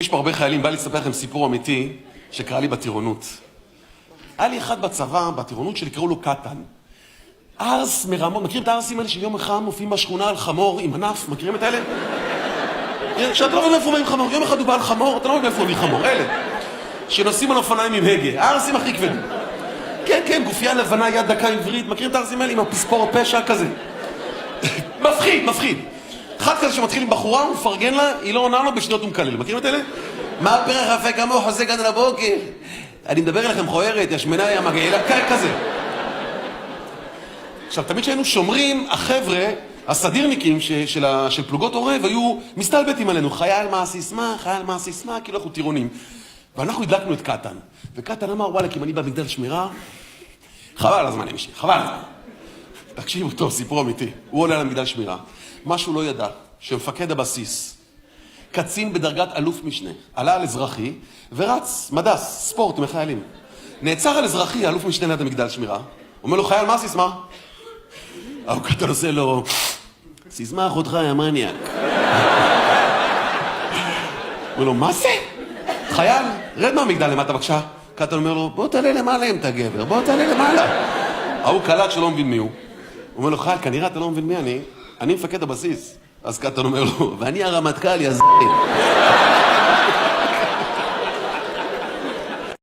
יש פה הרבה חיילים, בא לי לספר לכם סיפור אמיתי שקרה לי בטירונות. היה לי אחד בצבא, בטירונות שלי, קראו לו קטן. ארס מרמות, מכירים את הארסים האלה של יום אחד מופיעים בשכונה על חמור עם ענף? מכירים את האלה? שאתה לא מבין איפה באים חמור, יום אחד הוא בא על חמור, אתה לא מבין איפה מביא חמור, אלה. שנוסעים על אופניים עם הגה, הארסים הכי כבדים. כן, כן, גופייה לבנה, יד דקה עברית, מכירים את הארסים האלה עם הפספור פשע כזה? מפחיד, מפחיד. אחד כזה שמתחיל עם בחורה, הוא מפרגן לה, היא לא עונה לו, בשניות הוא מקלל. מכירים את אלה? מה הפרח יפה כמוך חוזק עד לבוקר? אני מדבר אליכם חוערת, ישמנה יא מגעילה, כזה. עכשיו, תמיד שהיינו שומרים, החבר'ה, הסדירניקים של פלוגות עורב, היו מסתלבטים עלינו, חייל מה הסיסמה, חייל מה הסיסמה, כאילו אנחנו טירונים. ואנחנו הדלקנו את קטן. וקטן אמר, וואלה, אם אני במגדל שמירה, חבל על הזמן, אמשי, חבל על הזמן. תקשיבו טוב, סיפור אמיתי. הוא עולה למגדל שמירה. משהו לא ידע, שמפקד הבסיס, קצין בדרגת אלוף משנה, עלה על אזרחי ורץ, מדס, ספורט עם החיילים. נעצר על אזרחי, אלוף משנה ליד המגדל שמירה. אומר לו, חייל, מה הסיסמה? הוא קטן עושה לו, סיסמה אחותך יא מניאק. אומר לו, מה זה? חייל, רד מהמגדל למטה בבקשה. קטן אומר לו, בוא תעלה למעלה אם אתה גבר, בוא תעלה למעלה. הוא קלט שלא מבין מי הוא. הוא אומר לו, חייל, כנראה אתה לא מבין מי אני מפקד הבסיס. אז קטן אומר לו, ואני הרמטכ"ל, יא זין.